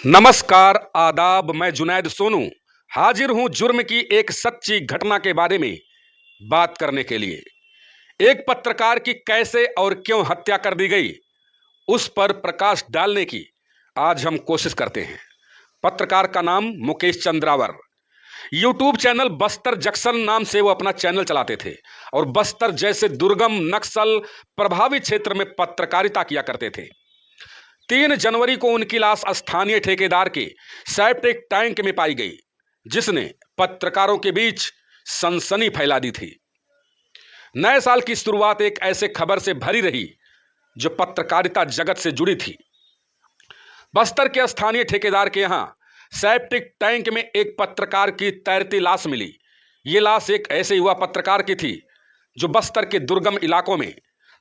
नमस्कार आदाब। मैं जुनैद सोनू हाजिर हूं जुर्म की एक सच्ची घटना के बारे में बात करने के लिए। एक पत्रकार की कैसे और क्यों हत्या कर दी गई, उस पर प्रकाश डालने की आज हम कोशिश करते हैं। पत्रकार का नाम मुकेश चंद्रावर। यूट्यूब चैनल बस्तर जंक्शन नाम से वो अपना चैनल चलाते थे और बस्तर जैसे दुर्गम नक्सल प्रभावित क्षेत्र में पत्रकारिता किया करते थे। 3 जनवरी को उनकी लाश स्थानीय ठेकेदार के सेप्टिक टैंक में पाई गई, जिसने पत्रकारों के बीच सनसनी फैला दी थी। नए साल की शुरुआत एक ऐसे खबर से भरी रही जो पत्रकारिता जगत से जुड़ी थी। बस्तर के स्थानीय ठेकेदार के यहां सेप्टिक टैंक में एक पत्रकार की तैरती लाश मिली। यह लाश एक ऐसे युवा पत्रकार की थी जो बस्तर के दुर्गम इलाकों में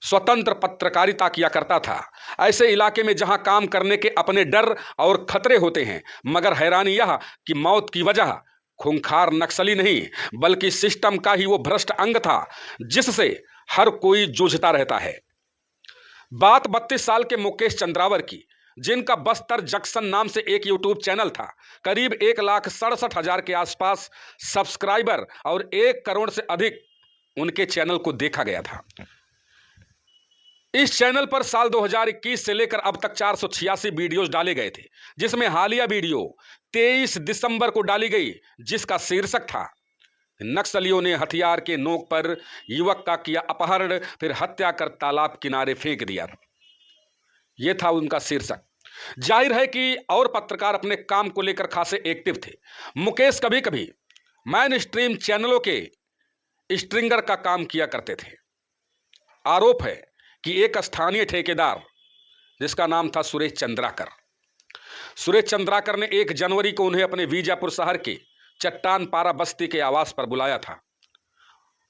स्वतंत्र पत्रकारिता किया करता था। ऐसे इलाके में जहां काम करने के अपने डर और खतरे होते हैं, मगर हैरानी यह कि मौत की वजह खूंखार नक्सली नहीं बल्कि सिस्टम का ही वो भ्रष्ट अंग था जिससे हर कोई जूझता रहता है। बात 32 साल के मुकेश चंद्रावर की, जिनका बस्तर जंक्शन नाम से एक यूट्यूब चैनल था। करीब 1,67,000 के आसपास सब्सक्राइबर और 1 करोड़ से अधिक उनके चैनल को देखा गया था। इस चैनल पर साल 2021 से लेकर अब तक 486 वीडियोस डाले गए थे, जिसमें हालिया वीडियो 23 दिसंबर को डाली गई, जिसका शीर्षक था नक्सलियों ने हथियार के नोक पर युवक का किया अपहरण, फिर हत्या कर तालाब किनारे फेंक दिया। यह था उनका शीर्षक। जाहिर है कि और पत्रकार अपने काम को लेकर खासे एक्टिव थे। मुकेश कभी कभी मैन स्ट्रीम चैनलों के स्ट्रिंगर का काम किया करते थे। आरोप है कि एक स्थानीय ठेकेदार जिसका नाम था सुरेश चंद्राकर ने 1 जनवरी को उन्हें अपने बीजापुर शहर के चट्टान पारा बस्ती के आवास पर बुलाया था।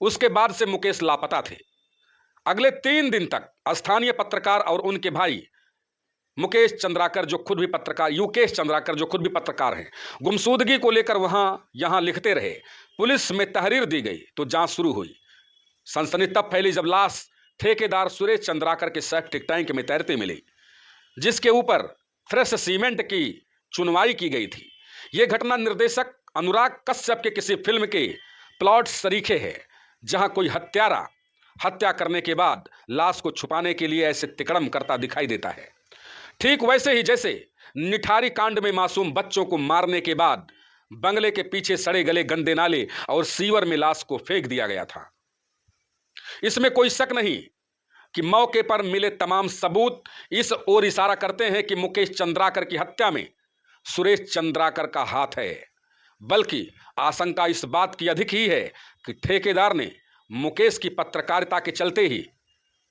उसके बाद से मुकेश लापता थे। अगले 3 दिन तक स्थानीय पत्रकार और उनके भाई युकेश चंद्राकर जो खुद भी पत्रकार हैं, गुमशुदगी को लेकर यहां लिखते रहे। पुलिस में तहरीर दी गई तो जांच शुरू हुई। सनसनी तब फैली जब लाश ठेकेदार सुरेश चंद्राकर के सेप्टिक टैंक में तैरती मिली, जिसके ऊपर फ्रेश सीमेंट की चुनवाई की गई थी। यह घटना निर्देशक अनुराग कश्यप के किसी फिल्म के प्लॉट सरीखे है, जहां कोई हत्यारा हत्या करने के बाद लाश को छुपाने के लिए ऐसे तिकड़म करता दिखाई देता है। ठीक वैसे ही जैसे निठारी कांड में मासूम बच्चों को मारने के बाद बंगले के पीछे सड़े गले गंदे नाले और सीवर में लाश को फेंक दिया गया था। इसमें कोई शक नहीं कि मौके पर मिले तमाम सबूत इस ओर इशारा करते हैं कि मुकेश चंद्राकर की हत्या में सुरेश चंद्राकर का हाथ है। बल्कि आशंका इस बात की अधिक ही है कि ठेकेदार ने मुकेश की पत्रकारिता के चलते ही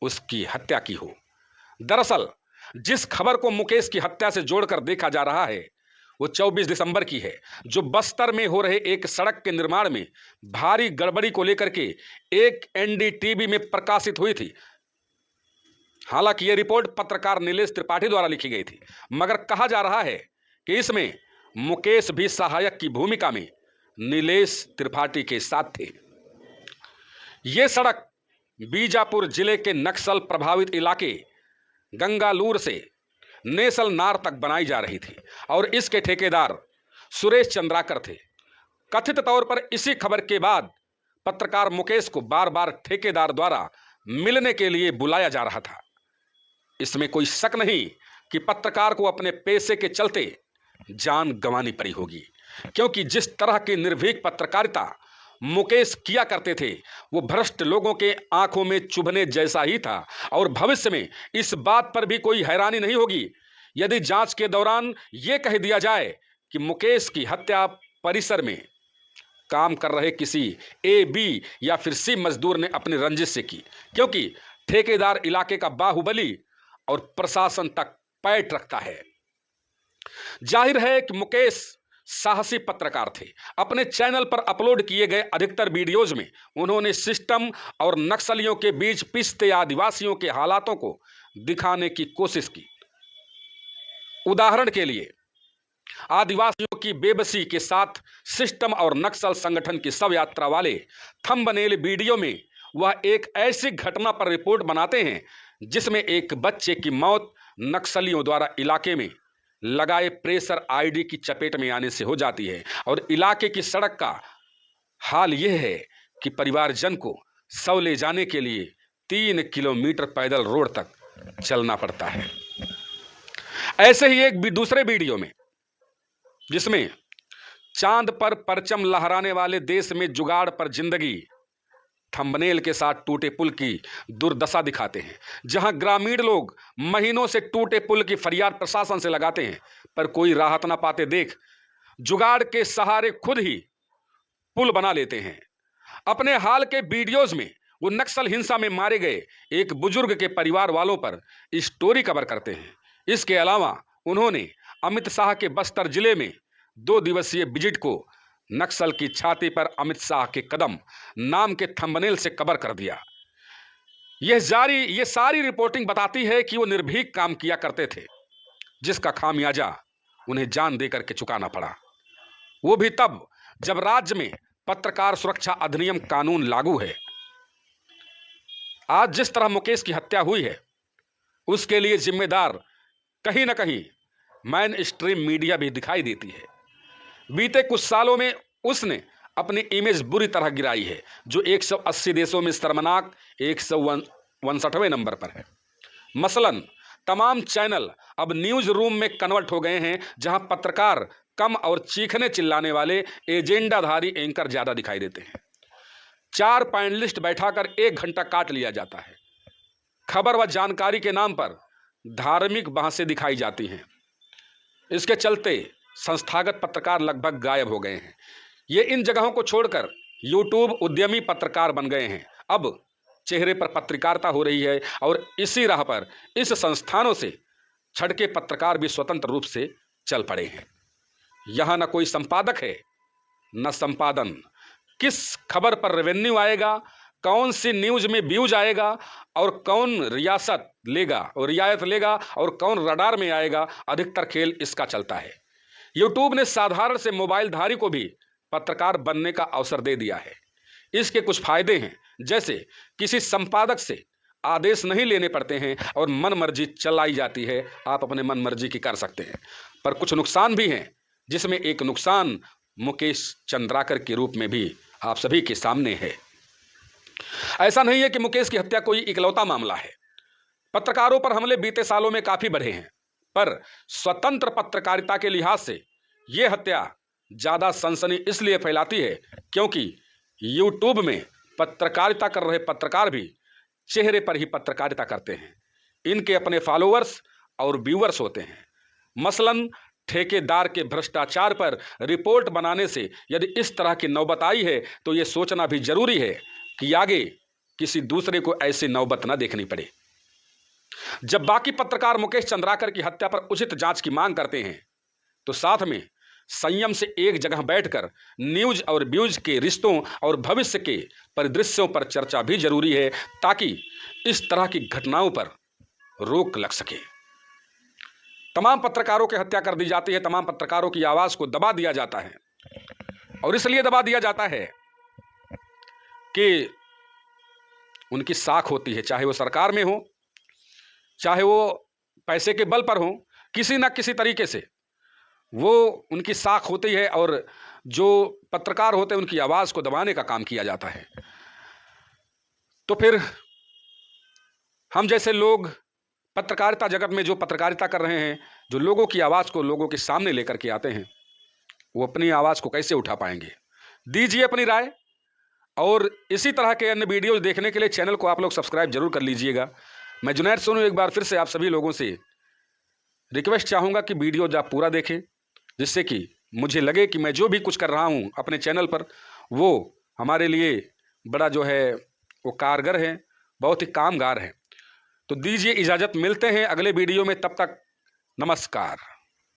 उसकी हत्या की हो। दरअसल जिस खबर को मुकेश की हत्या से जोड़कर देखा जा रहा है वो 24 दिसंबर की है, जो बस्तर में हो रहे एक सड़क के निर्माण में भारी गड़बड़ी को लेकर के एक एनडीटीवी में प्रकाशित हुई थी। हालांकि यह रिपोर्ट पत्रकार नीलेश त्रिपाठी द्वारा लिखी गई थी, मगर कहा जा रहा है कि इसमें मुकेश भी सहायक की भूमिका में नीलेश त्रिपाठी के साथ थे। यह सड़क बीजापुर जिले के नक्सल प्रभावित इलाके गंगालूर से नेसलनार तक बनाई जा रही थी और इसके ठेकेदार सुरेश चंद्राकर थे। कथित तौर पर इसी खबर के बाद पत्रकार मुकेश को बार बार ठेकेदार द्वारा मिलने के लिए बुलाया जा रहा था। इसमें कोई शक नहीं कि पत्रकार को अपने पेशे के चलते जान गंवानी पड़ी होगी, क्योंकि जिस तरह की निर्भीक पत्रकारिता मुकेश किया करते थे वो भ्रष्ट लोगों के आंखों में चुभने जैसा ही था। और भविष्य में इस बात पर भी कोई हैरानी नहीं होगी यदि जांच के दौरान यह कह दिया जाए कि मुकेश की हत्या परिसर में काम कर रहे किसी ए, बी या फिर सी मजदूर ने अपनी रंजिश से की, क्योंकि ठेकेदार इलाके का बाहुबली और प्रशासन तक पैठ रखता है। जाहिर है कि मुकेश साहसी पत्रकार थे। अपने चैनल पर अपलोड किए गए अधिकतर वीडियोज में उन्होंने सिस्टम और नक्सलियों के बीच पिसते आदिवासियों के हालातों को दिखाने की कोशिश की। उदाहरण के लिए आदिवासियों की बेबसी के साथ सिस्टम और नक्सल संगठन की शव यात्रा वाले थंबनेल वीडियो में वह एक ऐसी घटना पर रिपोर्ट बनाते हैं जिसमें एक बच्चे की मौत नक्सलियों द्वारा इलाके में लगाए प्रेशर आईडी की चपेट में आने से हो जाती है। और इलाके की सड़क का हाल यह है कि परिवारजन को शव ले जाने के लिए 3 किलोमीटर पैदल रोड तक चलना पड़ता है। ऐसे ही एक दूसरे वीडियो में, जिसमें चांद पर परचम लहराने वाले देश में जुगाड़ पर जिंदगी थंबनेल के साथ टूटे पुल की दुर्दशा दिखाते हैं, जहां ग्रामीण लोग महीनों से टूटे पुल की फरियाद प्रशासन से लगाते हैं, पर कोई राहत ना पाते देख जुगाड़ के सहारे खुद ही पुल बना लेते हैं। अपने हाल के वीडियोज में वो नक्सल हिंसा में मारे गए एक बुजुर्ग के परिवार वालों पर स्टोरी कवर करते हैं। इसके अलावा उन्होंने अमित शाह के बस्तर जिले में 2 दिवसीय विजिट को नक्सल की छाती पर अमित शाह के कदम नाम के थंबनेल से कवर कर दिया। यह सारी रिपोर्टिंग बताती है कि वो निर्भीक काम किया करते थे, जिसका खामियाजा उन्हें जान देकर के चुकाना पड़ा, वो भी तब जब राज्य में पत्रकार सुरक्षा अधिनियम कानून लागू है। आज जिस तरह मुकेश की हत्या हुई है, उसके लिए जिम्मेदार कहीं ना कहीं मेन स्ट्रीम मीडिया भी दिखाई देती है। बीते कुछ सालों में उसने अपनी इमेज बुरी तरह गिराई है, जो 180 देशों में शर्मनाक 159वें नंबर पर है। मसलन तमाम चैनल अब न्यूज रूम में कन्वर्ट हो गए हैं, जहां पत्रकार कम और चीखने चिल्लाने वाले एजेंडाधारी एंकर ज्यादा दिखाई देते हैं। 4 पैनलिस्ट बैठाकर 1 घंटा काट लिया जाता है। खबर व जानकारी के नाम पर धार्मिक बहसें दिखाई जाती हैं। इसके चलते संस्थागत पत्रकार लगभग गायब हो गए हैं। ये इन जगहों को छोड़कर यूट्यूब उद्यमी पत्रकार बन गए हैं। अब चेहरे पर पत्रकारिता हो रही है और इसी राह पर इस संस्थानों से छटके पत्रकार भी स्वतंत्र रूप से चल पड़े हैं। यहां न कोई संपादक है न संपादन। किस खबर पर रेवेन्यू आएगा, कौन सी न्यूज में व्यूज आएगा और कौन रियायत लेगा और कौन रडार में आएगा, अधिकतर खेल इसका चलता है। यूट्यूब ने साधारण से मोबाइलधारी को भी पत्रकार बनने का अवसर दे दिया है। इसके कुछ फायदे हैं, जैसे किसी संपादक से आदेश नहीं लेने पड़ते हैं और मन मर्जी चलाई जाती है, आप अपने मन मर्जी की कर सकते हैं। पर कुछ नुकसान भी हैं, जिसमें एक नुकसान मुकेश चंद्राकर के रूप में भी आप सभी के सामने है। ऐसा नहीं है कि मुकेश की हत्या कोई इकलौता मामला है। पत्रकारों पर हमले बीते सालों में काफी बढ़े हैं, पर स्वतंत्र पत्रकारिता के लिहाज से यह हत्या ज्यादा सनसनी इसलिए फैलाती है क्योंकि यूट्यूब में पत्रकारिता कर रहे पत्रकार भी चेहरे पर ही पत्रकारिता करते हैं। इनके अपने फॉलोअर्स और व्यूअर्स होते हैं। मसलन ठेकेदार के भ्रष्टाचार पर रिपोर्ट बनाने से यदि इस तरह की नौबत आई है, तो यह सोचना भी जरूरी है कि आगे किसी दूसरे को ऐसी नौबत न देखनी पड़े। जब बाकी पत्रकार मुकेश चंद्राकर की हत्या पर उचित जांच की मांग करते हैं, तो साथ में संयम से एक जगह बैठकर न्यूज और व्यूज के रिश्तों और भविष्य के परिदृश्यों पर चर्चा भी जरूरी है, ताकि इस तरह की घटनाओं पर रोक लग सके। तमाम पत्रकारों की हत्या कर दी जाती है, तमाम पत्रकारों की आवाज को दबा दिया जाता है, और इसलिए दबा दिया जाता है कि उनकी साख होती है, चाहे वो सरकार में हो, चाहे वो पैसे के बल पर हो, किसी ना किसी तरीके से वो उनकी साख होती है और जो पत्रकार होते हैं उनकी आवाज को दबाने का काम किया जाता है। तो फिर हम जैसे लोग पत्रकारिता जगत में जो पत्रकारिता कर रहे हैं, जो लोगों की आवाज को लोगों के सामने लेकर के आते हैं, वो अपनी आवाज को कैसे उठा पाएंगे? दीजिए अपनी राय, और इसी तरह के अन्य वीडियोज देखने के लिए चैनल को आप लोग सब्सक्राइब जरूर कर लीजिएगा। मैं जुनैद सोनू एक बार फिर से आप सभी लोगों से रिक्वेस्ट चाहूँगा कि वीडियो आप पूरा देखें, जिससे कि मुझे लगे कि मैं जो भी कुछ कर रहा हूँ अपने चैनल पर, वो हमारे लिए बड़ा जो है वो कारगर है, बहुत ही कामगार है। तो दीजिए इजाज़त, मिलते हैं अगले वीडियो में, तब तक नमस्कार।